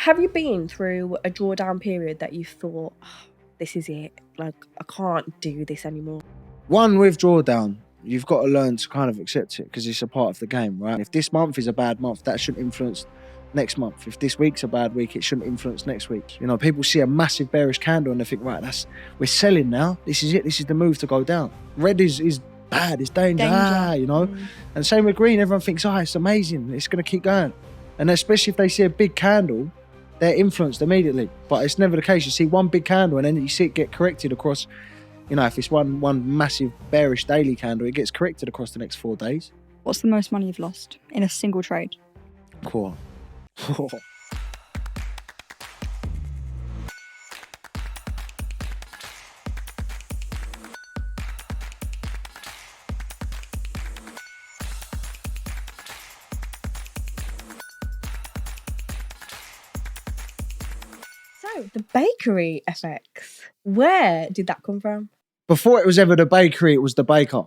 Have you been through a drawdown period that you thought, "Oh, this is it, like I can't do this anymore"? One, with drawdown, you've got to learn to kind of accept it because it's a part of the game, right? If this month is a bad month, that shouldn't influence next month. If this week's a bad week, it shouldn't influence next week. You know, people see a massive bearish candle and they think, right, we're selling now. This is it. This is the move to go down. Red is bad. It's danger. You know. And same with green. Everyone thinks, it's amazing. It's going to keep going. And especially if they see a big candle, they're influenced immediately. But it's never the case. You see one big candle and then you see it get corrected across. You know, if it's one massive bearish daily candle, it gets corrected across the next 4 days. What's the most money you've lost in a single trade? Cool. So, the BakeryFX, where did that come from? Before it was ever the bakery, it was the baker.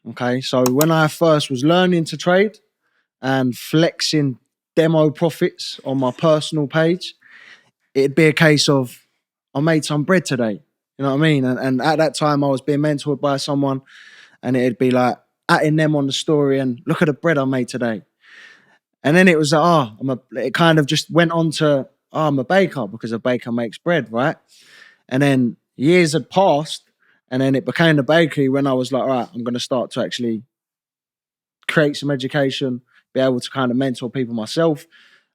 Okay, so when I first was learning to trade and flexing demo profits on my personal page, it'd be a case of, I made some bread today. You know what I mean? And at that time, I was being mentored by someone, and it'd be like atting them on the story and look at the bread I made today. And then it was like, it kind of just went on to, I'm a baker because a baker makes bread, right? And then years had passed, and then it became the bakery when I was like, all right, I'm going to start to actually create some education, be able to kind of mentor people myself.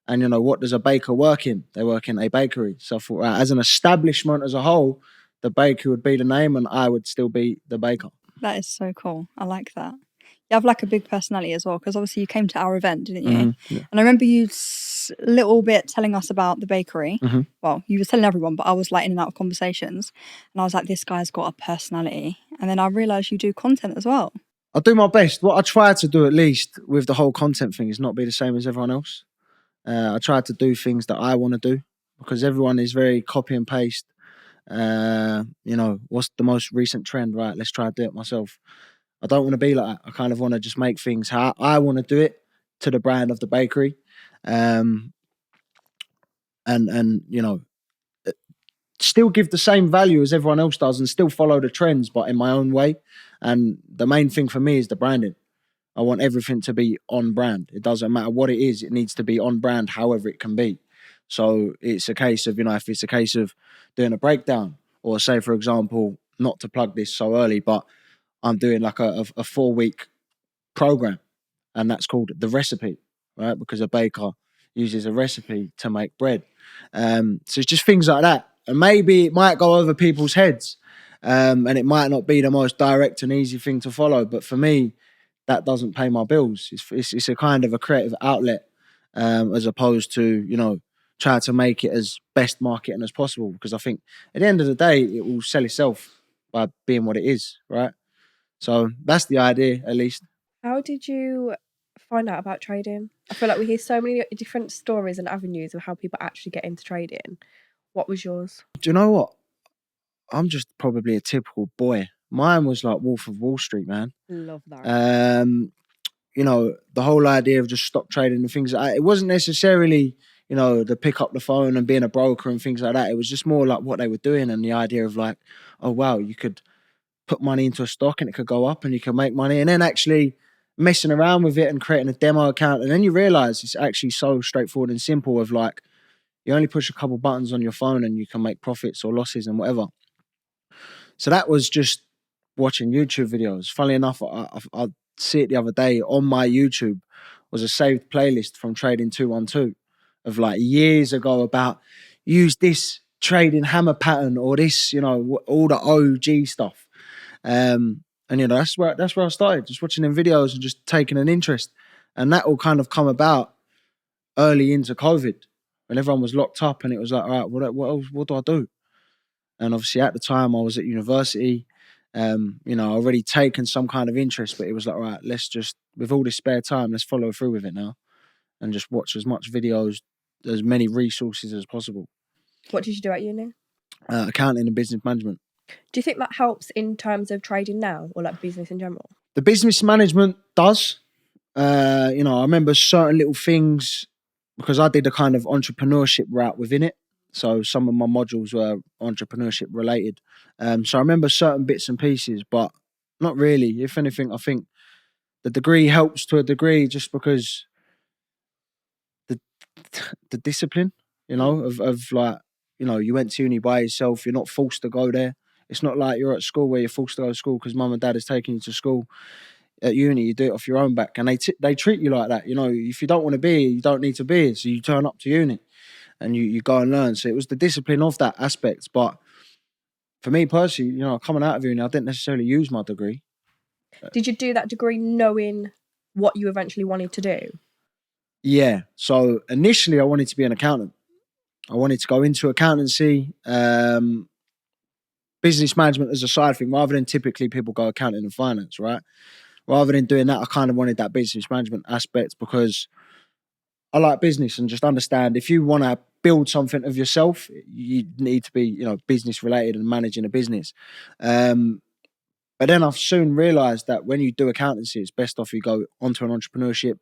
And, you know, what does a baker work in? They work in a bakery. So I thought, right, as an establishment as a whole, the bakery would be the name and I would still be the baker. That is so cool. I like that. You have like a big personality as well, because obviously you came to our event, didn't you? Yeah. And I remember you a little bit telling us about the bakery. Well, you were telling everyone, but I was like in and out of conversations. And I was like, this guy's got a personality. And then I realised you do content as well. I do my best. What I try to do, at least with the whole content thing, is not be the same as everyone else. I try to do things that I want to do because everyone is very copy and paste. You know, what's the most recent trend? Right, let's try to do it myself. I don't want to be like that. I kind of want to just make things how I want to do it to the brand of the bakery. And you know, still give the same value as everyone else does and still follow the trends, but in my own way. And the main thing for me is the branding. I want everything to be on brand. It doesn't matter what it is. It needs to be on brand, however it can be. So it's a case of, you know, if it's a case of doing a breakdown or say, for example, not to plug this so early, but I'm doing like a 4-week program and that's called The Recipe, right? Because a baker uses a recipe to make bread. So it's just things like that. And maybe it might go over people's heads and it might not be the most direct and easy thing to follow. But for me, that doesn't pay my bills. It's a kind of a creative outlet as opposed to, you know, try to make it as best marketing as possible. Because I think at the end of the day, it will sell itself by being what it is, right? So that's the idea, at least. How did you find out about trading? I feel like we hear so many different stories and avenues of how people actually get into trading. What was yours? Do you know what? I'm just probably a typical boy. Mine was like Wolf of Wall Street, man. Love that. You know, the whole idea of just stock trading and things like that, it wasn't necessarily, you know, the pick up the phone and being a broker and things like that. It was just more like what they were doing and the idea of like, oh, wow, you could put money into a stock and it could go up and you can make money. And then actually messing around with it and creating a demo account. And then you realize it's actually so straightforward and simple of like, you only push a couple buttons on your phone and you can make profits or losses and whatever. So that was just watching YouTube videos. Funnily enough, I see it the other day on my YouTube was a saved playlist from Trading 212 of like years ago about use this trading hammer pattern or this, you know, all the OG stuff. And you know, that's where I started, just watching them videos and just taking an interest. And that all kind of come about early into COVID when everyone was locked up and it was like, all right, what do I do? And obviously at the time I was at university, you know, already taken some kind of interest, but it was like, all right, let's just, with all this spare time, let's follow through with it now and just watch as much videos, as many resources as possible. What did you do at uni? Accounting and business management. Do you think that helps in terms of trading now or like business in general? The business management does. You know, I remember certain little things because I did a kind of entrepreneurship route within it. So some of my modules were entrepreneurship related. So I remember certain bits and pieces, but not really. If anything, I think the degree helps to a degree just because the the discipline, of like, you went to uni by yourself. You're not forced to go there. It's not like you're at school where you're forced to go to school because mum and dad is taking you to school. At uni, you do it off your own back, and they treat you like that. If you don't want to be here, you don't need to be here. So you turn up to uni, and you go and learn. So it was the discipline of that aspect. But for me personally, coming out of uni, I didn't necessarily use my degree. Did you do that degree knowing what you eventually wanted to do? Yeah. So initially, I wanted to be an accountant. I wanted to go into accountancy, business management as a side thing, rather than typically people go accounting and finance, right? Rather than doing that, I kind of wanted that business management aspect because I like business and just understand if you want to build something of yourself, you need to be, business related and managing a business. But then I've soon realised that when you do accountancy, it's best off you go onto an entrepreneurship,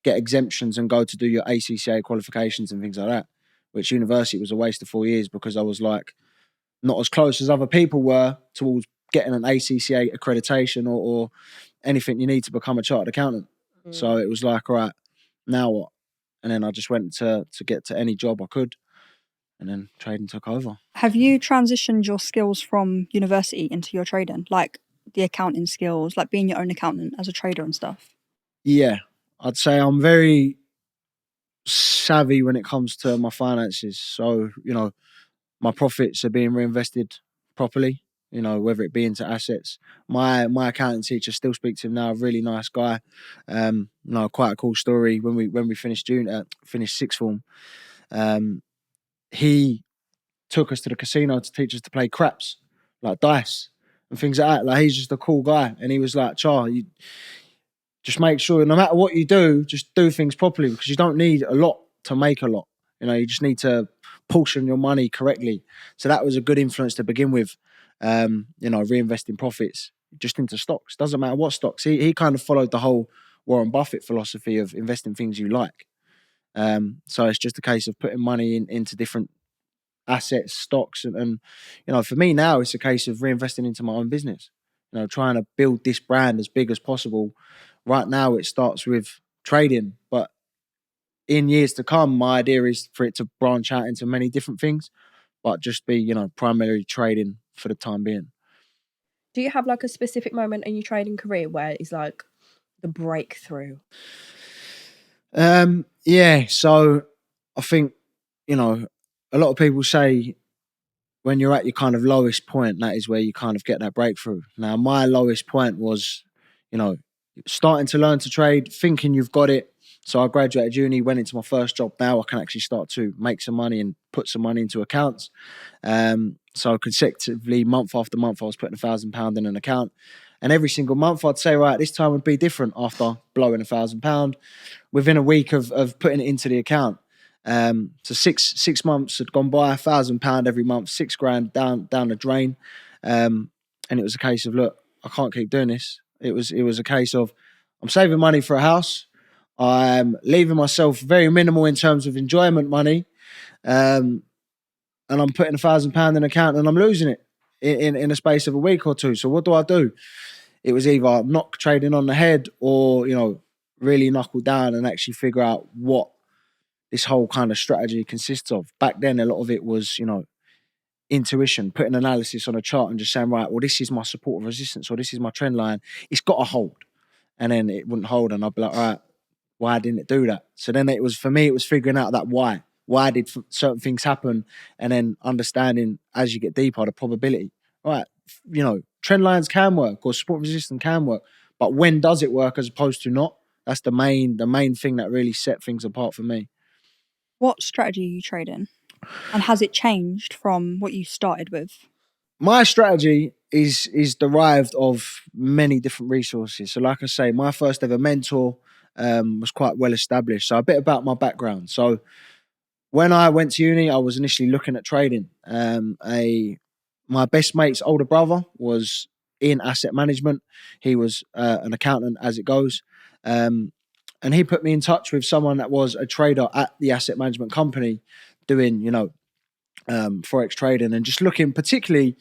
get exemptions and go to do your ACCA qualifications and things like that, which university was a waste of 4 years because I was like not as close as other people were towards getting an ACCA accreditation or anything you need to become a chartered accountant. So it was like, all right, now what? And then I just went to get to any job I could, and then trading took over. Have you transitioned your skills from university into your trading, like the accounting skills, like being your own accountant as a trader and stuff? Yeah, I'd say I'm very savvy when it comes to my finances. So, my profits are being reinvested properly, whether it be into assets. My accounting teacher, still speak to him now, a really nice guy. Quite a cool story. When we finished finished sixth form, he took us to the casino to teach us to play craps, like dice and things like that. Like, he's just a cool guy. And he was like, Char, you just make sure no matter what you do, just do things properly because you don't need a lot to make a lot. You just need to portion your money correctly. So that was a good influence to begin with. Reinvesting profits just into stocks. Doesn't matter what stocks. He kind of followed the whole Warren Buffett philosophy of investing things you like. So it's just a case of putting money into different assets, stocks, and for me now it's a case of reinvesting into my own business. Trying to build this brand as big as possible. Right now it starts with trading, but in years to come, my idea is for it to branch out into many different things, but just be, primarily trading for the time being. Do you have like a specific moment in your trading career where it's like the breakthrough? Yeah. So I think, a lot of people say when you're at your kind of lowest point, that is where you kind of get that breakthrough. Now, my lowest point was, starting to learn to trade, thinking you've got it. So I graduated uni, went into my first job. Now I can actually start to make some money and put some money into accounts. So consecutively, month after month, I was putting £1,000 in an account. And every single month I'd say, right, this time would be different after blowing £1,000 within a week of putting it into the account. So six months had gone by, £1,000 every month, £6,000 down the drain. And it was a case of, look, I can't keep doing this. It was a case of I'm saving money for a house. I'm leaving myself very minimal in terms of enjoyment money. And I'm putting £1,000 in an account and I'm losing it in a space of a week or two. So what do? It was either knock trading on the head or, really knuckle down and actually figure out what this whole kind of strategy consists of. Back then, a lot of it was, intuition, putting analysis on a chart and just saying, right, well, this is my support and resistance or this is my trend line. It's got to hold. And then it wouldn't hold. And I'd be like, all right, why didn't it do that? So then it was figuring out that why. Why did certain things happen? And then understanding as you get deeper the probability. Right, trend lines can work or support resistance can work, but when does it work as opposed to not? That's the main thing that really set things apart for me. What strategy are you trading? And has it changed from what you started with? My strategy is derived of many different resources. So like I say, my first ever mentor was quite well established. So a bit about my background. So when I went to uni, I was initially looking at trading. My best mate's older brother was in asset management. He was an accountant as it goes. And he put me in touch with someone that was a trader at the asset management company doing, Forex trading and just looking particularly,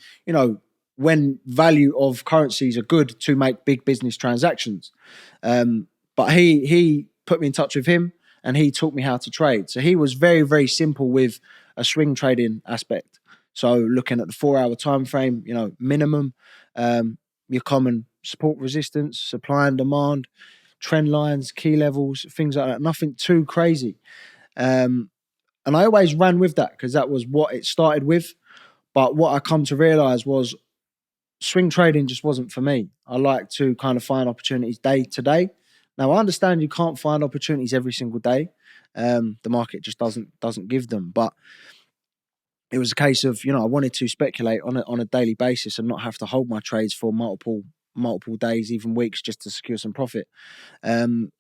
when value of currencies are good to make big business transactions. But he put me in touch with him and he taught me how to trade. So he was very, very simple with a swing trading aspect. So looking at the 4-hour time frame, minimum, your common support resistance, supply and demand, trend lines, key levels, things like that. Nothing too crazy. And I always ran with that because that was what it started with. But what I come to realize was swing trading just wasn't for me. I like to kind of find opportunities day to day. Now I understand you can't find opportunities every single day. The market just doesn't give them. But it was a case of, I wanted to speculate on a daily basis and not have to hold my trades for multiple days, even weeks, just to secure some profit. To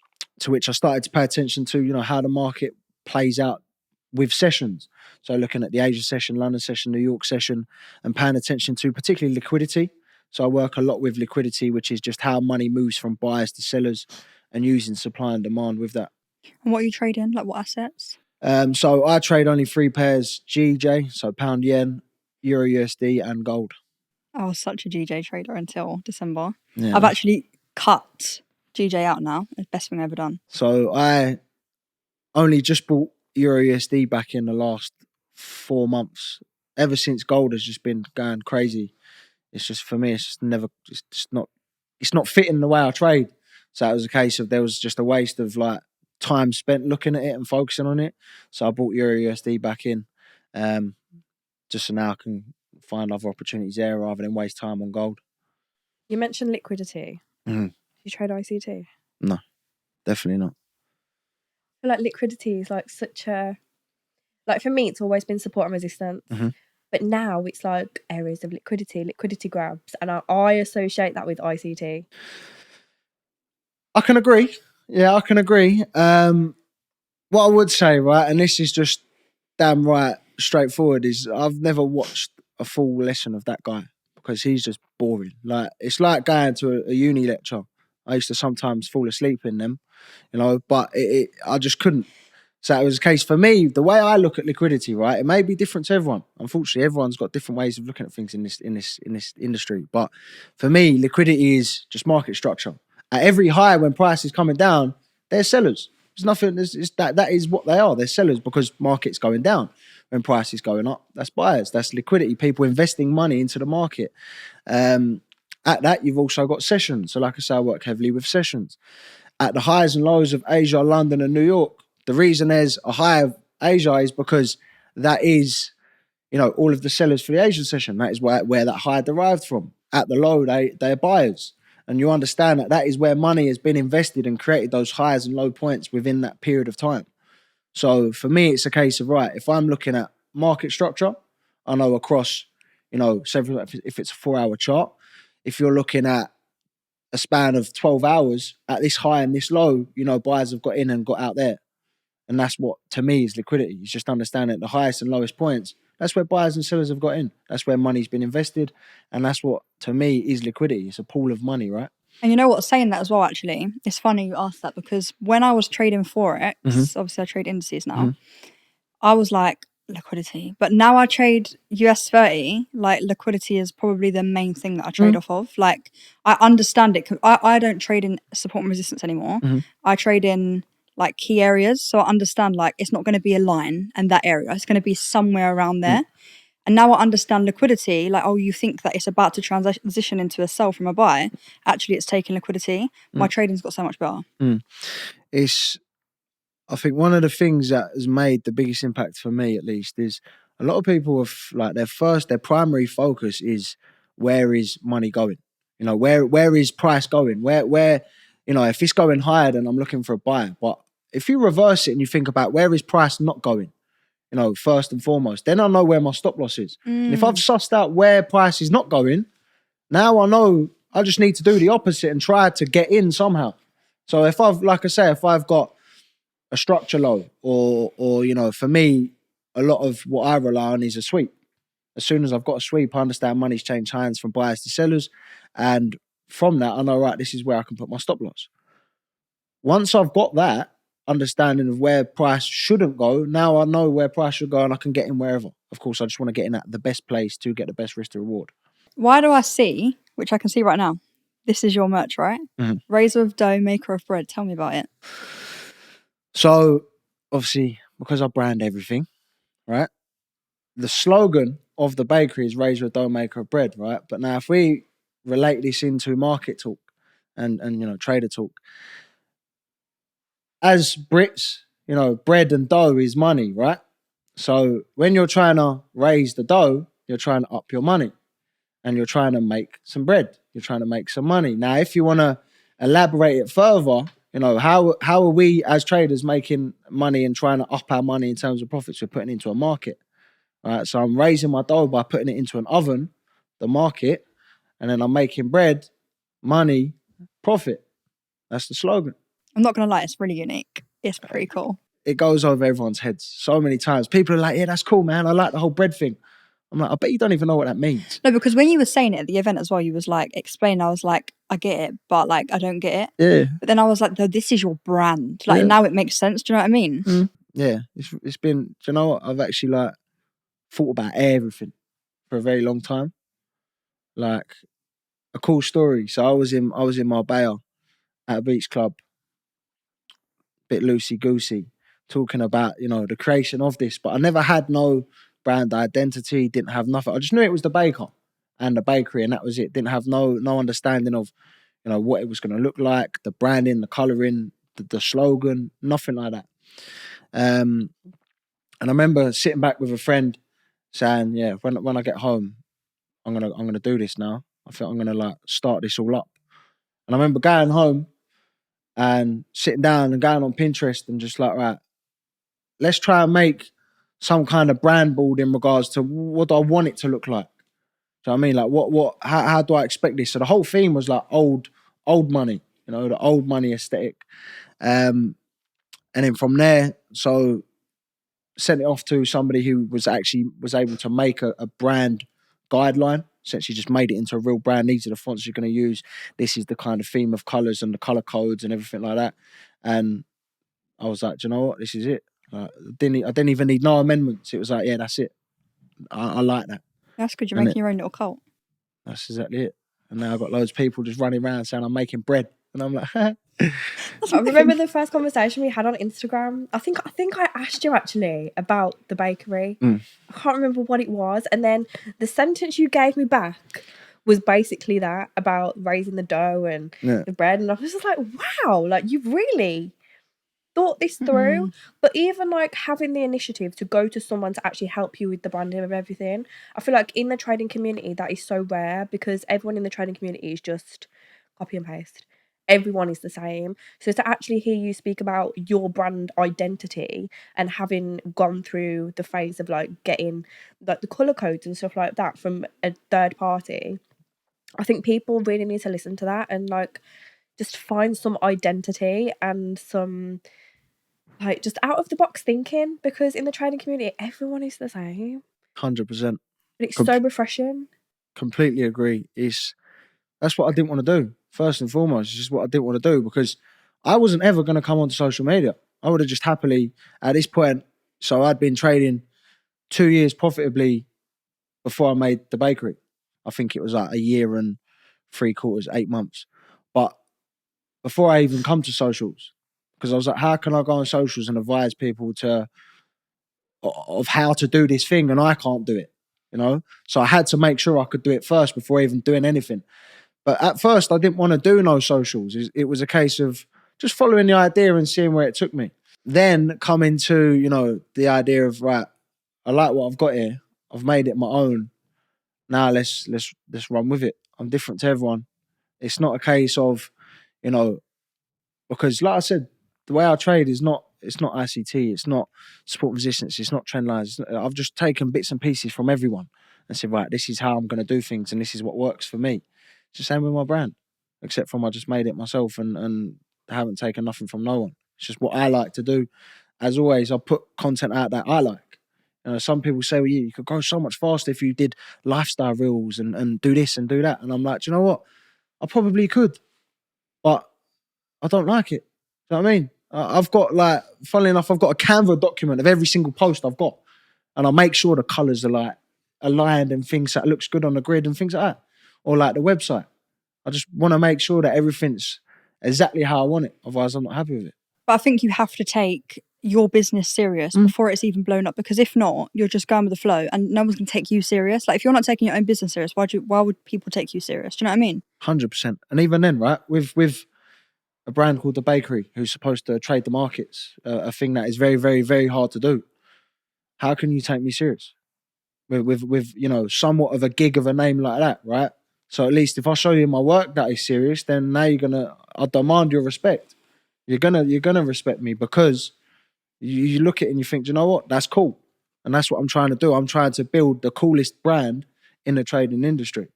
which I started to pay attention to, how the market plays out with sessions. So looking at the Asia session, London session, New York session, and paying attention to particularly liquidity. So I work a lot with liquidity, which is just how money moves from buyers to sellers and using supply and demand with that. And what are you trading? Like what assets? So I trade only 3 pairs GJ, so pound yen, Euro USD, and gold. I was such a GJ trader until December. Yeah, I've actually cut GJ out now. It's the best thing I've ever done. So I only just bought Euro USD back in the last 4 months. Ever since gold has just been going crazy. It's just, for me, it's not fitting the way I trade. So it was a case of there was just a waste of like time spent looking at it and focusing on it. So I bought Euro USD back in, just so now I can find other opportunities there rather than waste time on gold. You mentioned liquidity. Mm-hmm. Do you trade ICT? No, definitely not. I feel like liquidity is like such a, like for me, it's always been support and resistance. Mm-hmm. But now it's like areas of liquidity grabs. And I associate that with ICT. I can agree. Yeah, I can agree. What I would say, right, and this is just damn right straightforward, is I've never watched a full lesson of that guy because he's just boring. Like, it's like going to a uni lecture. I used to sometimes fall asleep in them, but I just couldn't. So it was a case for me, the way I look at liquidity, right, it may be different to everyone. Unfortunately, everyone's got different ways of looking at things in this industry. But for me, liquidity is just market structure. At every high when price is coming down, they're sellers. There's nothing. That is what they are. They're sellers because market's going down. When price is going up, that's buyers. That's liquidity. People investing money into the market. At that, you've also got sessions. So, like I say, I work heavily with sessions. At the highs and lows of Asia, London, and New York, the reason there's a high of Asia is because that is, all of the sellers for the Asian session. That is where that high derived from. At the low, they're buyers. And you understand that is where money has been invested and created those highs and low points within that period of time. So for me, it's a case of, right, if I'm looking at market structure, I know across, several, if it's a 4-hour chart, if you're looking at a span of 12 hours at this high and this low, buyers have got in and got out there. And that's what, to me, is liquidity. It's just understanding the highest and lowest points. That's where buyers and sellers have got in. That's where money's been invested. And that's what, to me, is liquidity. It's a pool of money, right? And you know what, saying that as well, actually, it's funny you asked that because when I was trading Forex, obviously I trade indices now, I was like, liquidity. But now I trade US 30, like liquidity is probably the main thing that I trade off of. Like, I understand it. I don't trade in support and resistance anymore. I trade in like key areas. So I understand like it's not going to be a line and that area. It's going to be somewhere around there. And now I understand liquidity, like, oh, you think that it's about to transition into a sell from a buy. Actually, it's taking liquidity. My trading's got so much better. I think one of the things that has made the biggest impact for me, at least, is a lot of people have like their primary focus is where is money going? Where is price going? Where if it's going higher, then I'm looking for a buy. But if you reverse it and you think about where is price not going, first and foremost, then I know where my stop loss is. And if I've sussed out where price is not going, now I know I just need to do the opposite and try to get in somehow. So if I've got a structure low or for me, a lot of what I rely on is a sweep. As soon as I've got a sweep, I understand money's changed hands from buyers to sellers. And from that, I know, right, this is where I can put my stop loss. Once I've got that understanding of where price shouldn't go, now I know where price should go and I can get in wherever. Of course, I just want to get in at the best place to get the best risk to reward. Why do I see, which I can see right now, this is your merch, right? Mhm. Raiser of dough, maker of bread. Tell me about it. So, obviously, because I brand everything, right? The slogan of the bakery is raiser of dough, maker of bread, right? But now if we relate this into market talk and trader talk, as Brits, bread and dough is money, right? So when you're trying to raise the dough, you're trying to up your money and you're trying to make some bread. You're trying to make some money. Now, if you want to elaborate it further, how are we as traders making money and trying to up our money in terms of profits? We're putting into a market, right? So I'm raising my dough by putting it into an oven, the market, and then I'm making bread, money, profit. That's the slogan. I'm not going to lie, it's really unique. It's pretty cool. It goes over everyone's heads so many times. People are like, yeah, that's cool, man. I like the whole bread thing. I'm like, I bet you don't even know what that means. No, because when you were saying it at the event as well, you was like, explain. I was like, I get it, but like, I don't get it. Yeah. But then I was like, no, this is your brand. Like, now it makes sense. Do you know what I mean? Yeah. It's been, do you know what? I've actually like thought about everything for a very long time. Like a cool story. So I was in Marbella at a beach club, bit loosey goosey, talking about, the creation of this, but I never had no brand identity, didn't have nothing. I just knew it was the baker and the bakery, and that was it. Didn't have no understanding of, what it was going to look like, the branding, the colouring, the slogan, nothing like that. And I remember sitting back with a friend saying, yeah, when I get home, I'm gonna do this now. I think I'm gonna like start this all up. And I remember going home and sitting down and going on Pinterest and just like, right, let's try and make some kind of brand board in regards to what do I want it to look like. Do you know what I mean? Like how do I expect this? So the whole theme was like old money, the old money aesthetic. And then from there, so sent it off to somebody who was able to make a brand guideline. Essentially just made it into a real brand. These are the fonts you're going to use. This is the kind of theme of colours and the colour codes and everything like that. And I was like, do you know what? This is it. I didn't even need no amendments. It was like, yeah, that's it. I like that. That's good. You're And making your own little cult. That's exactly it. And now I've got loads of people just running around saying I'm making bread. And I'm like, I remember the first conversation we had on Instagram. I think I asked you actually about the bakery. I can't remember what it was. And then the sentence you gave me back was basically that about raising the dough and the bread. And I was just like, wow, like you've really thought this through. But even like having the initiative to go to someone to actually help you with the branding of everything, I feel like in the trading community that is so rare because everyone in the trading community is just copy and paste. Everyone is the same. So to actually hear you speak about your brand identity and having gone through the phase of like getting like the color codes and stuff like that from a third party, I think people really need to listen to that and like just find some identity and some like just out of the box thinking, because in the trading community everyone is the same. 100%. And it's so refreshing. Completely agree. That's what I didn't want to do. First and foremost, it's just what I didn't want to do because I wasn't ever going to come onto social media. I would have just happily, at this point, so I'd been trading 2 years profitably before I made the bakery. I think it was like a year and 3/4, 8 months. But before I even come to socials, because I was like, how can I go on socials and advise people of how to do this thing and I can't do it, So I had to make sure I could do it first before even doing anything. But at first, I didn't want to do no socials. It was a case of just following the idea and seeing where it took me. Then coming to, the idea of, right, I like what I've got here. I've made it my own. Now let's run with it. I'm different to everyone. It's not a case of, because like I said, the way I trade is it's not ICT, it's not support and resistance, it's not trend lines. I've just taken bits and pieces from everyone and said, right, this is how I'm going to do things and this is what works for me. It's the same with my brand, except from I just made it myself and haven't taken nothing from no one. It's just what I like to do. As always, I put content out that I like. Some people say, well, you could go so much faster if you did lifestyle reels and do this and do that. And I'm like, do you know what? I probably could, but I don't like it. You know what I mean? I've got like, funnily enough, I've got a Canva document of every single post I've got. And I make sure the colours are like aligned and things that looks good on the grid and things like that. Or like the website. I just want to make sure that everything's exactly how I want it. Otherwise, I'm not happy with it. But I think you have to take your business serious before it's even blown up, because if not, you're just going with the flow and no one's going to take you serious. Like if you're not taking your own business serious, why would people take you serious? Do you know what I mean? 100%. And even then, right, with a brand called The Bakery, who's supposed to trade the markets, a thing that is very, very, very hard to do. How can you take me serious? With you know, somewhat of a gig of a name like that, right? So at least if I show you my work that is serious, then now I demand your respect. You're gonna respect me because you look at it and you think, do you know what? That's cool. And that's what I'm trying to do. I'm trying to build the coolest brand in the trading industry.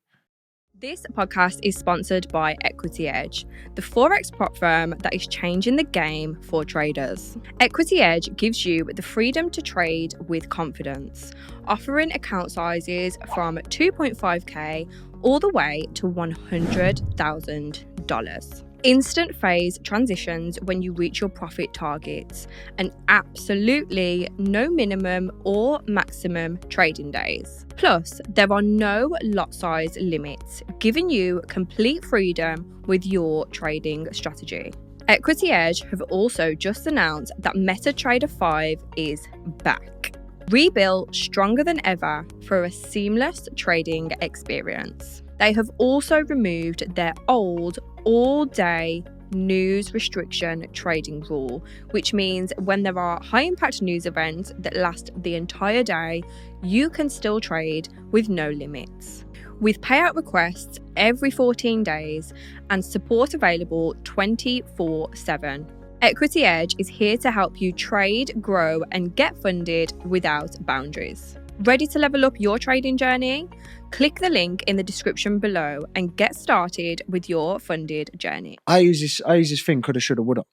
This podcast is sponsored by Equity Edge, the Forex prop firm that is changing the game for traders. Equity Edge gives you the freedom to trade with confidence, offering account sizes from 2.5k all the way to $100,000. Instant phase transitions when you reach your profit targets, and absolutely no minimum or maximum trading days. Plus, there are no lot size limits, giving you complete freedom with your trading strategy. Equity Edge have also just announced that MetaTrader 5 is back. Rebuilt stronger than ever for a seamless trading experience. They have also removed their old all-day news restriction trading rule, which means when there are high-impact news events that last the entire day, you can still trade with no limits. With payout requests every 14 days and support available 24/7. Equity Edge is here to help you trade, grow, and get funded without boundaries. Ready to level up your trading journey? Click the link in the description below and get started with your funded journey. I use this thing, coulda, shoulda, woulda.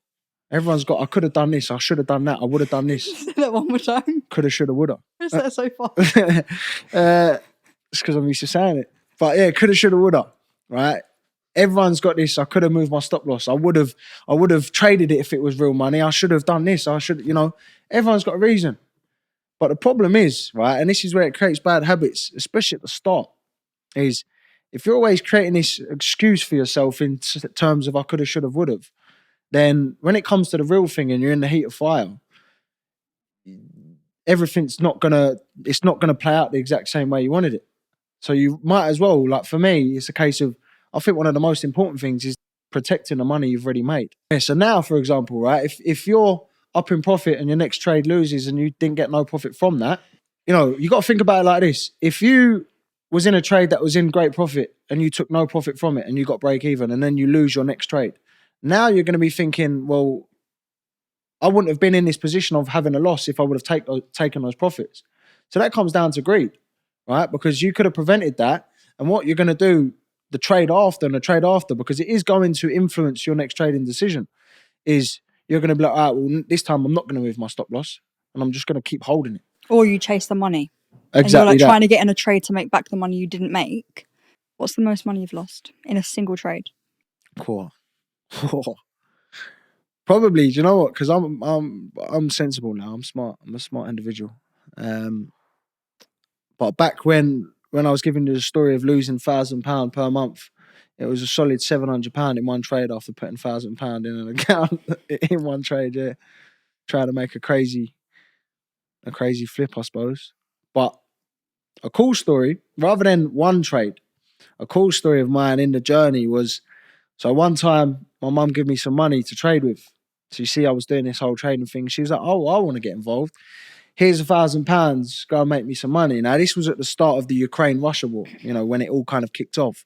Everyone's got, I could have done this, I should have done that, I would have done this. Say that one more time. Coulda, shoulda, woulda. Is that so far? It's because I'm used to saying it. But yeah, coulda, shoulda, woulda, right? Everyone's got this. I could have moved my stop loss. I would have traded it if it was real money. I should have done this. I should, everyone's got a reason. But the problem is, right, and this is where it creates bad habits, especially at the start, is if you're always creating this excuse for yourself in terms of I could have, should have, would have, then when it comes to the real thing and you're in the heat of fire, everything's not gonna play out the exact same way you wanted it. So you might as well, like for me, it's a case of, I think one of the most important things is protecting the money you've already made. Yeah, so now, for example, right, if you're up in profit and your next trade loses and you didn't get no profit from that, you got to think about it like this. If you was in a trade that was in great profit and you took no profit from it and you got break even and then you lose your next trade, now you're going to be thinking, well, I wouldn't have been in this position of having a loss if I would have taken those profits. So that comes down to greed, right? Because you could have prevented that. And what you're going to do the trade after, because it is going to influence your next trading decision, is you're going to be like, all right, well, this time I'm not going to move my stop loss and I'm just going to keep holding it. Or you chase the money. Exactly. And you're like trying to get in a trade to make back the money you didn't make. What's the most money you've lost in a single trade? Cool. Probably, do you know what? Because I'm sensible now. I'm smart. I'm a smart individual. But back when I was giving you the story of losing £1,000 per month, it was a solid £700 in one trade after putting £1,000 in an account in one trade. Yeah, trying to make a crazy flip, I suppose. But a cool story, rather than one trade, a cool story of mine in the journey was, so one time my mum gave me some money to trade with. So you see, I was doing this whole trading thing. She was like, oh, I want to get involved. Here's £1,000, go and make me some money. Now, this was at the start of the Ukraine-Russia war, when it all kind of kicked off.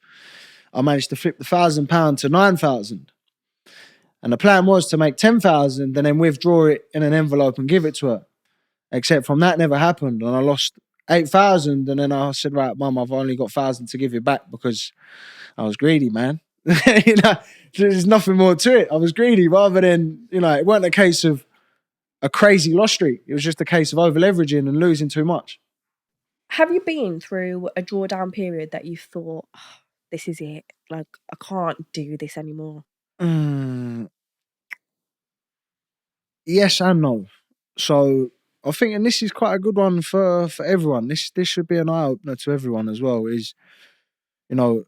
I managed to flip the £1,000 to 9,000. And the plan was to make 10,000 and then withdraw it in an envelope and give it to her. Except from that never happened. And I lost 8,000. And then I said, right, Mum, I've only got 1,000 to give you back because I was greedy, man. There's nothing more to it. I was greedy rather than, it weren't a case of a crazy loss streak. It was just a case of over leveraging and losing too much. Have you been through a drawdown period that you thought, oh, this is it? Like, I can't do this anymore? yes and no. So I think, and this is quite a good one for everyone. This should be an eye opener to everyone as well. Is, you know,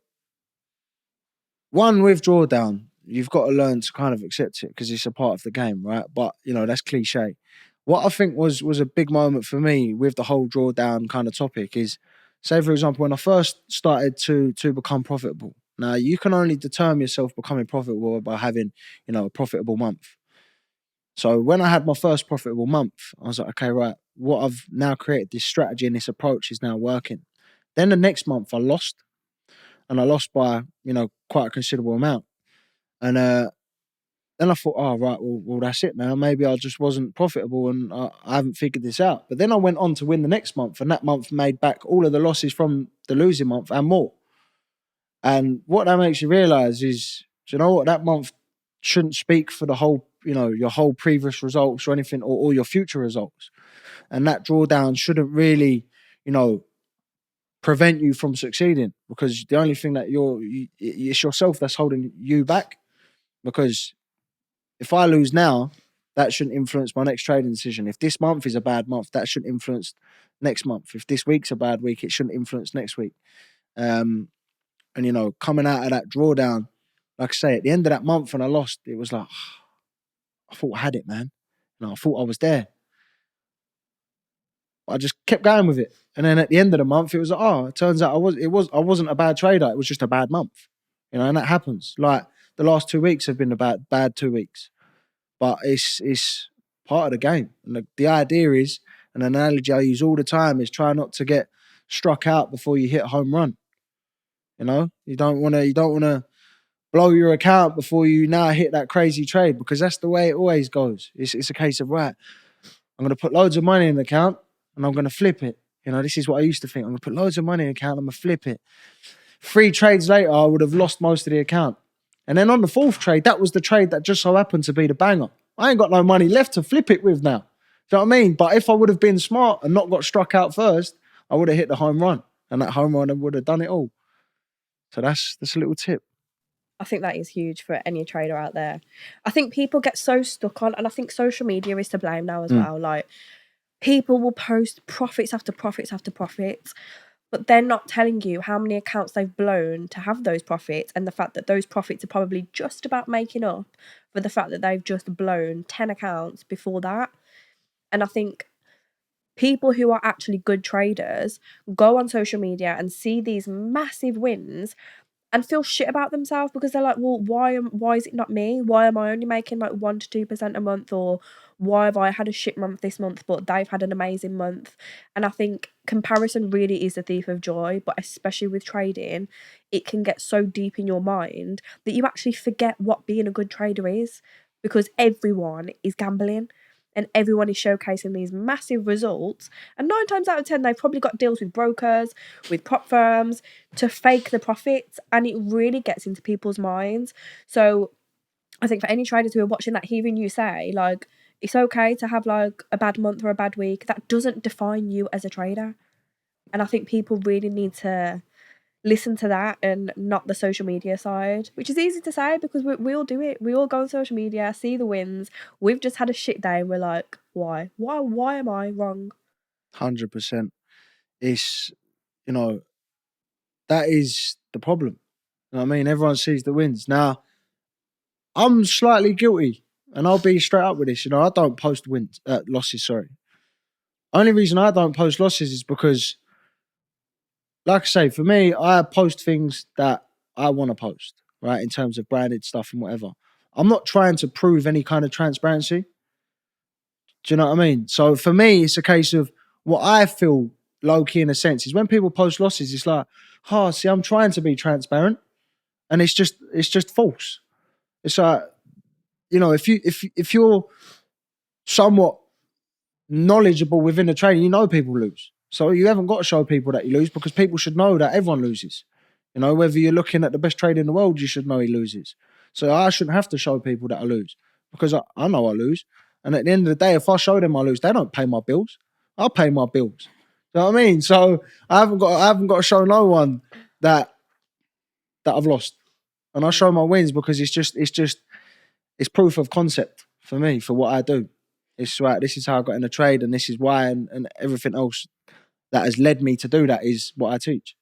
one, with drawdown, you've got to learn to kind of accept it because it's a part of the game, right? But that's cliche. What I think was a big moment for me with the whole drawdown kind of topic is, say for example, when I first started to become profitable. Now you can only determine yourself becoming profitable by having a profitable month. So when I had my first profitable month, I was like, okay, right, what I've now created, this strategy and this approach is now working. Then the next month I lost, and I lost by, quite a considerable amount. And then I thought, oh, right, well, that's it now. Maybe I just wasn't profitable and I haven't figured this out. But then I went on to win the next month, and that month made back all of the losses from the losing month and more. And what that makes you realize is, do you know what? That month shouldn't speak for the whole, your whole previous results or anything, or all your future results. And that drawdown shouldn't really, prevent you from succeeding, because the only thing that it's yourself that's holding you back. Because if I lose now, that shouldn't influence my next trading decision. If this month is a bad month, that shouldn't influence next month. If this week's a bad week, it shouldn't influence next week. And coming out of that drawdown, like I say, at the end of that month when I lost, it was like, I thought I had it, man. I thought I was there. I just kept going with it. And then at the end of the month, it was like, it turns out I wasn't a bad trader. It was just a bad month. And that happens. Like the last 2 weeks have been a bad 2 weeks. But it's part of the game. And the idea is, an analogy I use all the time is, try not to get struck out before you hit a home run. You don't want to blow your account before you now hit that crazy trade, because that's the way it always goes. It's a case of, right, I'm going to put loads of money in the account and I'm going to flip it. This is what I used to think. I'm going to put loads of money in the account, I'm going to flip it. 3 trades later, I would have lost most of the account. And then on the 4th trade, that was the trade that just so happened to be the banger. I ain't got no money left to flip it with now. Do you know what I mean? But if I would have been smart and not got struck out first, I would have hit the home run. And that home run would have done it all. So that's a little tip. I think that is huge for any trader out there. I think people get so stuck on, and I think social media is to blame now as well. Like, people will post profits after profits after profits, but they're not telling you how many accounts they've blown to have those profits, and the fact that those profits are probably just about making up for the fact that they've just blown 10 accounts before that. And I think people who are actually good traders go on social media and see these massive wins and feel shit about themselves, because they're like, well, why is it not me? Why am I only making like 1 to 2% a month? Or why have I had a shit month this month but they've had an amazing month? And I think comparison really is the thief of joy, but especially with trading, it can get so deep in your mind that you actually forget what being a good trader is, because everyone is gambling. And everyone is showcasing these massive results. And 9 times out of 10, they've probably got deals with brokers, with prop firms, to fake the profits. And it really gets into people's minds. So I think for any traders who are watching that, hearing you say, like, it's okay to have like a bad month or a bad week, that doesn't define you as a trader. And I think people really need to listen to that and not the social media side, which is easy to say because we all do it. We all go on social media, see the wins. We've just had a shit day and we're like, why am I wrong? 100%. It's, that is the problem. You know what I mean? Everyone sees the wins. Now, I'm slightly guilty, and I'll be straight up with this. I don't post losses, sorry. Only reason I don't post losses is because, like I say, for me, I post things that I want to post, right? In terms of branded stuff and whatever. I'm not trying to prove any kind of transparency. Do you know what I mean? So for me, it's a case of what I feel low key in a sense is when people post losses, it's like, see, I'm trying to be transparent, and it's just false. It's like, if you're somewhat knowledgeable within the trading, people lose. So you haven't got to show people that you lose, because people should know that everyone loses. Whether you're looking at the best trader in the world, you should know he loses. So I shouldn't have to show people that I lose, because I know I lose. And at the end of the day, if I show them I lose, they don't pay my bills. I'll pay my bills. You know what I mean? So I haven't got to show no one that I've lost. And I show my wins because it's proof of concept for me, for what I do. It's right. This is how I got in the trade, and this is why, and everything else that has led me to do that is what I teach.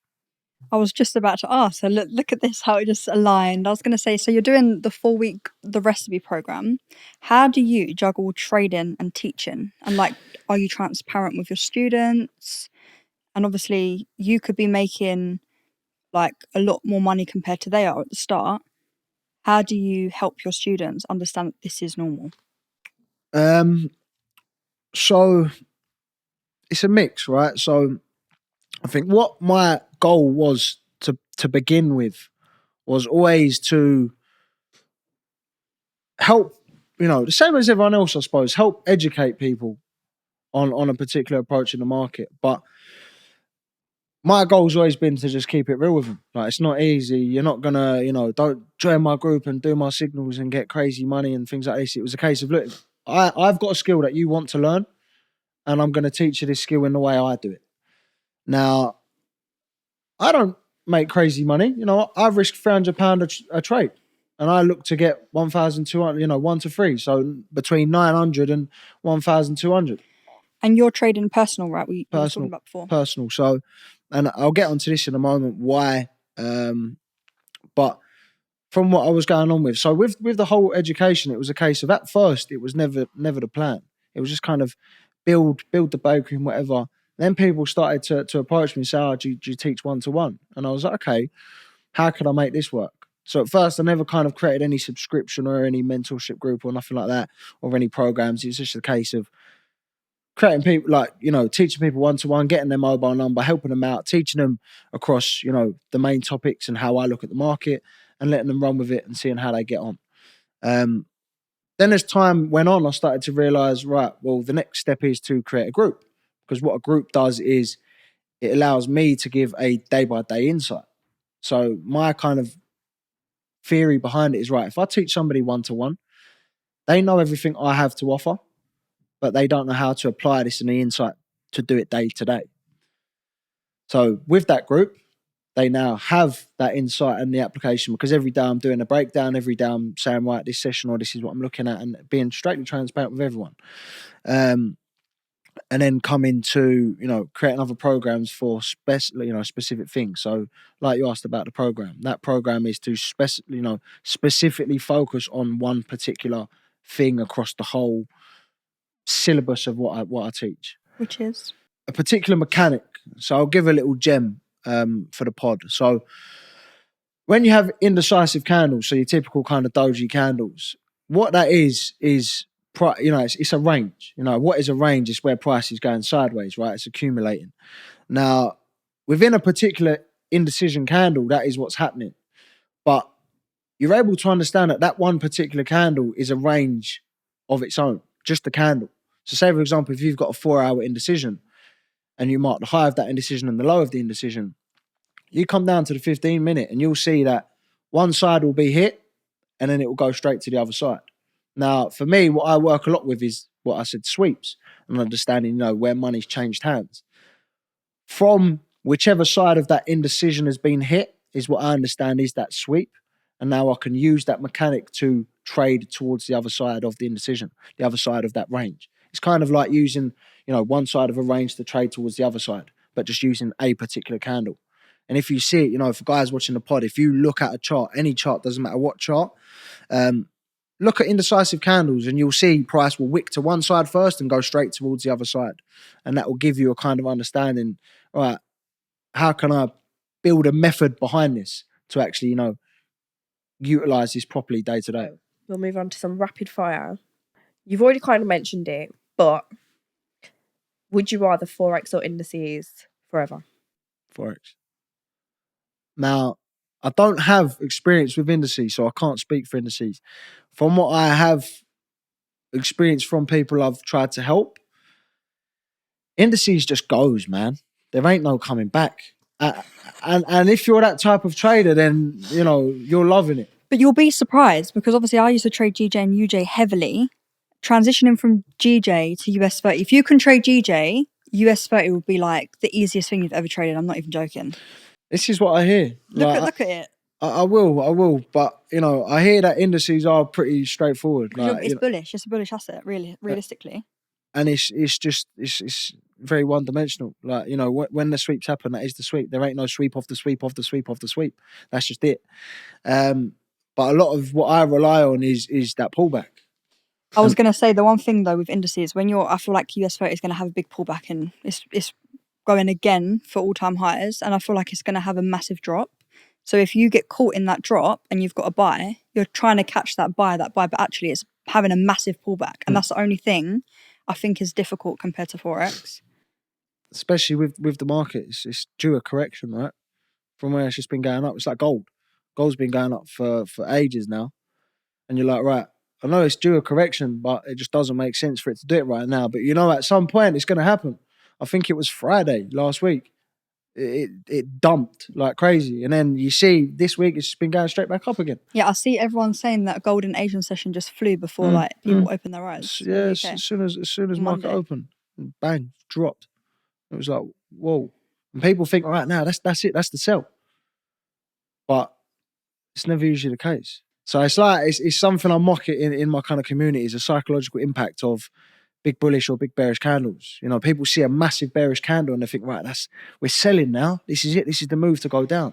I was just about to ask. So look at this, how it just aligned. I was going to say, so you're doing the 4-week, the recipe program. How do you juggle trading and teaching? And like, are you transparent with your students? And obviously, you could be making like a lot more money compared to they are at the start. How do you help your students understand that this is normal? So it's a mix, right? So I think what my goal was to begin with was always to help, the same as everyone else, I suppose, help educate people on a particular approach in the market. But my goal's always been to just keep it real with them. Like, it's not easy. You're not gonna, don't join my group and do my signals and get crazy money and things like this. It was a case of, look, I've got a skill that you want to learn, and I'm going to teach you this skill in the way I do it. Now, I don't make crazy money. I've risked £300 a trade, and I look to get 1,200. 1 to 3, so between 900 and 1,200. And you're trading personal, right? We were talking about before. Personal. So, and I'll get onto this in a moment. Why? But from what I was going on with, so with the whole education, it was a case of, at first it was never the plan. It was just kind of build the bakery and whatever. Then people started to approach me and say, "Oh, do you teach 1-to-1?" And I was like, "Okay, how can I make this work?" So at first, I never kind of created any subscription or any mentorship group or nothing like that, or any programs. It's just a case of creating people, like, teaching people 1-to-1, getting their mobile number, helping them out, teaching them across, the main topics and how I look at the market, and letting them run with it and seeing how they get on. Then as time went on, I started to realize, right, well, the next step is to create a group, because what a group does is it allows me to give a day-by-day insight. So my kind of theory behind it is, right, if I teach somebody 1-to-1, they know everything I have to offer, but they don't know how to apply this in the insight to do it day to day. So with that group, they now have that insight and the application, because every day I'm doing a breakdown, every day I'm saying, right, this session or this is what I'm looking at, and being straightly transparent with everyone. And then come into, creating other programs for specific things. So like you asked about the program, that program is to specifically focus on one particular thing across the whole syllabus of what I teach. Which is? A particular mechanic. So I'll give a little gem for the pod. So when you have indecisive candles, so your typical kind of doji candles, what that is it's a range. What is a range? Is where price is going sideways, right? It's accumulating. Now, within a particular indecision candle, that is what's happening. But you're able to understand that one particular candle is a range of its own, just the candle. So say, for example, if you've got a 4-hour indecision and you mark the high of that indecision and the low of the indecision, you come down to the 15-minute and you'll see that one side will be hit and then it will go straight to the other side. Now, for me, what I work a lot with is what I said, sweeps, and understanding, where money's changed hands. From whichever side of that indecision has been hit is what I understand is that sweep. And now I can use that mechanic to trade towards the other side of the indecision, the other side of that range. It's kind of like using, one side of a range to trade towards the other side, but just using a particular candle. And if you see it, for guys watching the pod, if you look at a chart, any chart, doesn't matter what chart, look at indecisive candles and you'll see price will wick to one side first and go straight towards the other side. And that will give you a kind of understanding, all right, how can I build a method behind this to actually, utilize this properly day to day? We'll move on to some rapid fire. You've already kind of mentioned it, but would you rather Forex or indices forever? Forex. Now, I don't have experience with indices, so I can't speak for indices. From what I have experienced from people I've tried to help, indices just goes, man. There ain't no coming back. And if you're that type of trader, then, you're loving it. But you'll be surprised, because obviously I used to trade GJ and UJ heavily. Transitioning from GJ to US 30. If you can trade GJ, US 30 would be like the easiest thing you've ever traded. I'm not even joking. This is what I hear. Look at it. I will. But I hear that indices are pretty straightforward. It's bullish. It's a bullish asset, really, realistically. And it's very one dimensional. Like, when the sweeps happen, that is the sweep. There ain't no sweep off the sweep off the sweep off the sweep. That's just it. But a lot of what I rely on is that pullback. I was going to say the one thing though with indices, I feel like US 30 is going to have a big pullback and it's going again for all-time highs, and I feel like it's going to have a massive drop. So if you get caught in that drop and you've got a buy, you're trying to catch that buy, but actually it's having a massive pullback, and that's the only thing I think is difficult compared to Forex. Especially with the market, it's due a correction, right? From where it's just been going up. It's like gold. Gold's been going up for ages now. And you're like, right, I know it's due a correction, but it just doesn't make sense for it to do it right now. But at some point it's going to happen. I think it was Friday last week. It dumped like crazy. And then you see this week it's just been going straight back up again. Yeah, I see everyone saying that gold and Asian session just flew before people open their eyes. Yeah, as soon as market opened, bang, dropped. It was like, whoa. And people think, all right, now that's it, that's the sell. But it's never usually the case. So it's like it's something I mock it in my kind of community, is a psychological impact of big bullish or big bearish candles. People see a massive bearish candle and they think, right, we're selling now. This is it. This is the move to go down.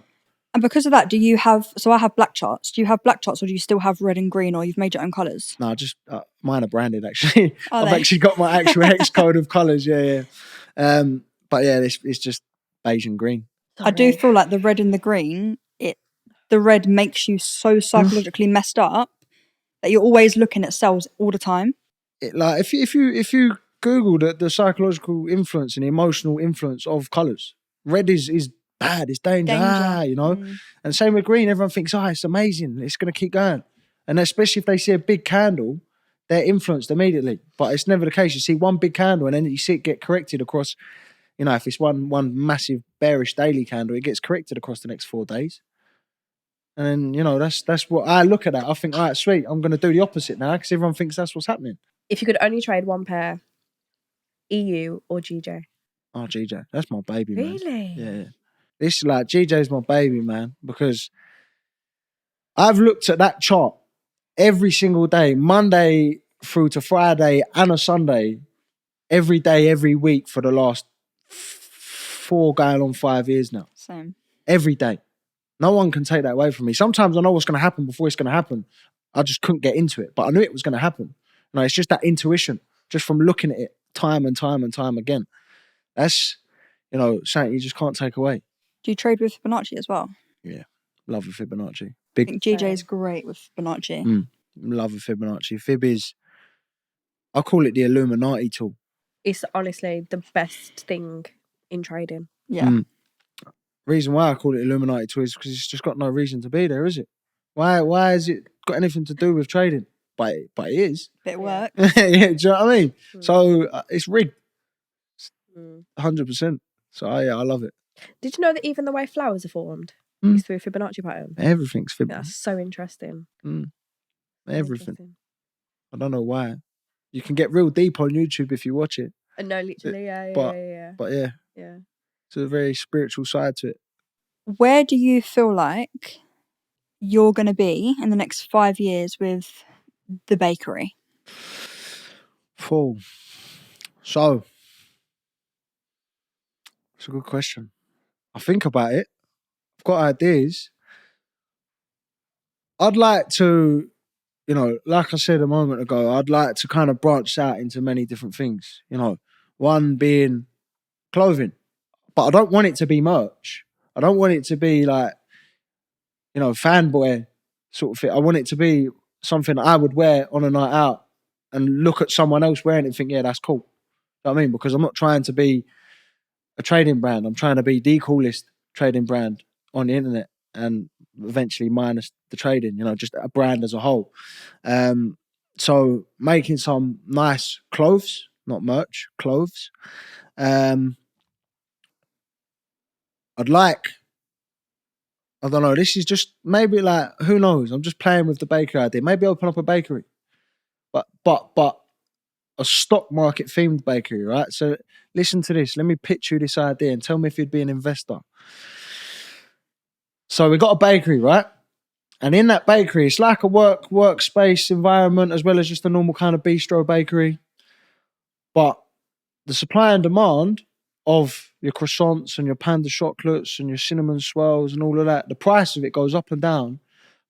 And because of that, I have black charts. Do you have black charts, or do you still have red and green, or you've made your own colours? No, just mine are branded actually. I've actually got my actual hex code of colours. Yeah. But yeah, it's just beige and green. Sorry. I do feel like the red and the green, the red makes you so psychologically messed up that you're always looking at sells all the time. Like if you Google the psychological influence and the emotional influence of colours, red is bad, it's danger. And same with green. Everyone thinks, it's amazing, it's going to keep going. And especially if they see a big candle, they're influenced immediately. But it's never the case. You see one big candle and then you see it get corrected across, if it's one massive bearish daily candle, it gets corrected across the next 4 days. And then, that's what I look at that. I think, all right, sweet, I'm going to do the opposite now because everyone thinks that's what's happening. If you could only trade one pair, EU or GJ? Oh, GJ. That's my baby, man. Really? Yeah. This GJ's my baby, man, because I've looked at that chart every single day, Monday through to Friday and a Sunday, every day, every week for the last 4 going on 5 years now. Same. Every day. No one can take that away from me. Sometimes I know what's going to happen before it's going to happen. I just couldn't get into it, but I knew it was going to happen. It's just that intuition, just from looking at it time and time and time again. That's, something you just can't take away. Do you trade with Fibonacci as well? Yeah, love a Fibonacci. I think GJ is great with Fibonacci. Love a Fibonacci. Fib is, I call it the Illuminati tool. It's honestly the best thing in trading. Yeah. Reason why I call it Illuminati tool is because it's just got no reason to be there, is it? Why has it got anything to do with trading? But it is. Bit of work. Yeah, do you know what I mean? So it's rigged. 100%. So I love it. Did you know that even the way flowers are formed is through a Fibonacci pattern? Everything's Fibonacci. That's so interesting. Everything. I don't know why. You can get real deep on YouTube if you watch it. No, literally, yeah. But yeah. It's a very spiritual side to it. Where do you feel like you're going to be in the next 5 years with the bakery? So, it's a good question. I think about it. I've got ideas. I'd like to, like I said a moment ago, I'd like to kind of branch out into many different things. One being clothing. But I don't want it to be merch. I don't want it to be like, fanboy sort of thing. I want it to be something I would wear on a night out and look at someone else wearing it and think, yeah, that's cool. You know what I mean? Because I'm not trying to be a trading brand. I'm trying to be the coolest trading brand on the internet, and eventually minus the trading, just a brand as a whole. So making some nice clothes, not merch, clothes. I'd like, I don't know, this is just maybe like, who knows? I'm just playing with the bakery idea. Maybe open up a bakery. But a stock market themed bakery, right? So listen to this. Let me pitch you this idea and tell me if you'd be an investor. So we got a bakery, right? And in that bakery, it's like a workspace environment as well as just a normal kind of bistro bakery. But the supply and demand of your croissants and your panda chocolates and your cinnamon swirls and all of that, the price of it goes up and down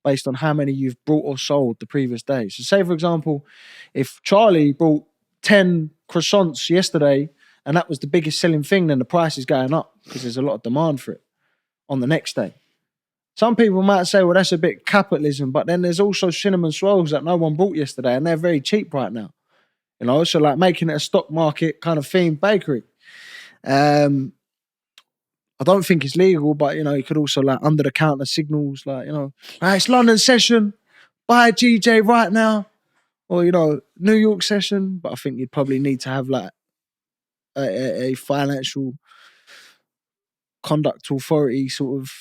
based on how many you've brought or sold the previous day. So say, for example, if Charlie brought 10 croissants yesterday and that was the biggest selling thing, then the price is going up because there's a lot of demand for it on the next day. Some people might say, well, that's a bit capitalism, but then there's also cinnamon swirls that no one bought yesterday and they're very cheap right now. You know, so like making it a stock market kind of themed bakery. I don't think it's legal, but you know, you could also like under the counter signals, like, you know, right, it's London session, buy GJ right now, or you know, New York session. But I think you'd probably need to have like a financial conduct authority sort of.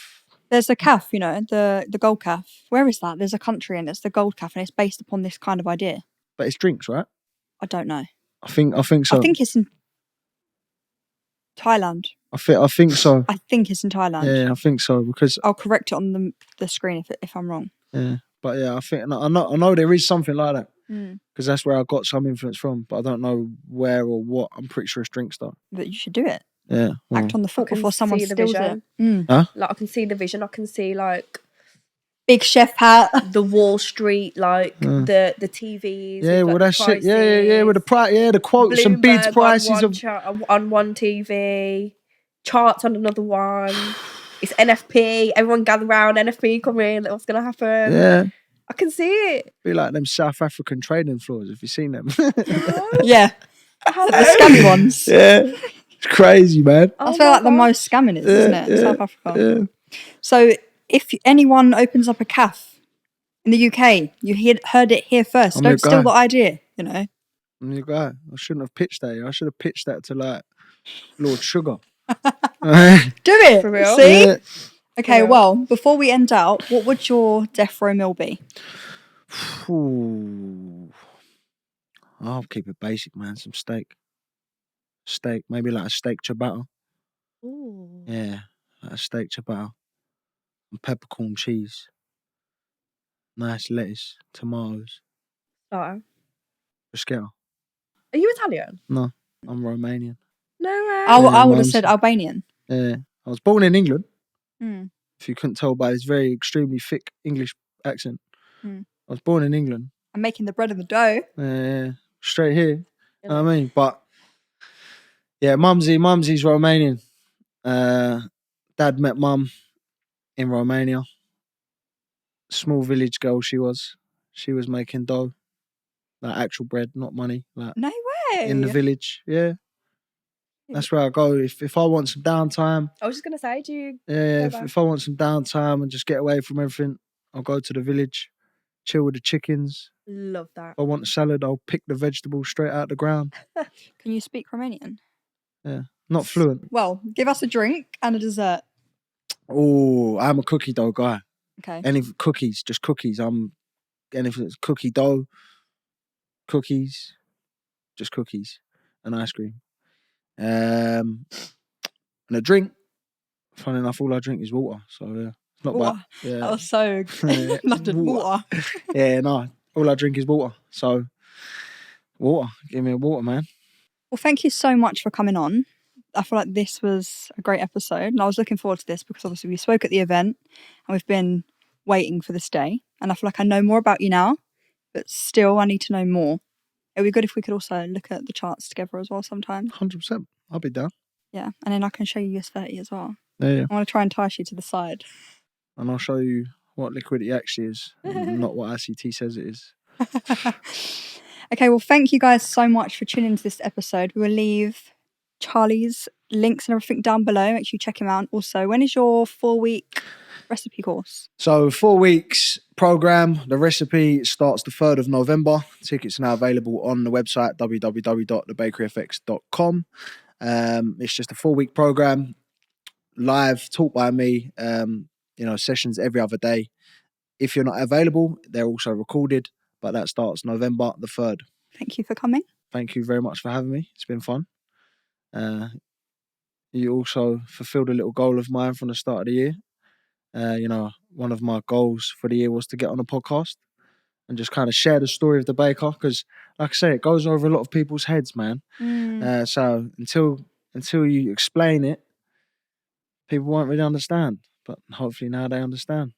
There's a calf, you know, the gold calf. Where is that? There's a country and it's the gold calf and it's based upon this kind of idea. But it's drinks, right? I don't know. I think so. I think it's in Thailand. I think so. I think it's in Thailand. Yeah, I think so because I'll correct it on the screen if I'm wrong. yeah, but yeah, I know there is something like that Mm. because that's where I got some influence from, but I don't know where or what. I'm pretty sure it's drinks though. But you should do it. Yeah, well, Act on the thought can before someone see the steals it. vision. Mm. Like I can see the vision. I can see like Big chef hat. the Wall Street, like the TVs. yeah, with, well, like, that's it. Yeah, with the price, the quotes and Bloomberg bids, prices on one TV, charts on another one. It's NFP. Everyone gather around. NFP come in. Like, what's gonna happen? Yeah, I can see it. be like them South African trading floors. If you've seen them, Yeah. The scammy ones. yeah, it's crazy, man. That's where like the most scamming is, isn't it? South Africa. Yeah. So if anyone opens up a calf in the UK, you heard it here first. Don't steal the idea, you know. I'm your guy. I shouldn't have pitched that. I should have pitched that to like Lord Sugar. Do it. For real? See? Yeah. Okay, well, before we end out, what would your death row meal be? Ooh. I'll keep it basic, man. Some steak. Maybe like a steak ciabatta. Ooh. Yeah, like a steak ciabatta. And peppercorn cheese. Nice lettuce, tomatoes, Starter. bruschetta. Are you Italian? No, I'm Romanian. No way. I would have mum's- said Albanian. Yeah, I was born in England. Mm. If you couldn't tell by his very extremely thick English accent. Mm. I was born in England. I'm making the bread and the dough. Yeah, straight here. You know what I mean? But yeah, Mumsy's Romanian. Dad met Mum in Romania. Small village girl she was. She was making dough. Like actual bread, not money. Like No way. in the village. Yeah. That's where I go. If I want some downtime. I was just gonna say, do you? Yeah, go back? if I want some downtime and just get away from everything, I'll go to the village, chill with the chickens. Love that. If I want a salad, I'll pick the vegetables straight out the ground. Can you speak Romanian? Yeah. Not fluent. Well, give us a drink and a dessert. Oh, I'm a cookie dough guy. Okay. Any cookies, just cookies. Anything that's cookie dough, cookies, just cookies and ice cream. And a drink. Funny enough, all I drink is water. So yeah, it's not Water. bad. Yeah. That was so London water. Yeah, no. All I drink is water. So water. Give me a water, man. Well, thank you so much for coming on. I feel like this was a great episode and I was looking forward to this because obviously we spoke at the event and we've been waiting for this day and I feel like I know more about you now, but still I need to know more. It would be good if we could also look at the charts together as well sometime. 100%. I'll be down. Yeah, and then I can show you US30 as well. Yeah. I want to try and entice you to the side. And I'll show you what liquidity actually is, not what ICT says it is. Okay, well, thank you guys so much for tuning into this episode. We will leave Charlie's links and everything down below. Make sure you check him out. Also, when is your 4-week recipe course? So 4 weeks program. The recipe starts the 3rd of November. Tickets are now available on the website www.TheBakeryFX.com. It's just a 4-week program, live, taught by me. Sessions every other day. If you're not available, they're also recorded, but that starts November the 3rd. Thank you for coming. Thank you very much for having me. It's been fun. You also fulfilled a little goal of mine from the start of the year. one of my goals for the year was to get on a podcast and just kind of share the story of the baker, because, like I say, it goes over a lot of people's heads, man. So until you explain it, people won't really understand. But hopefully now they understand.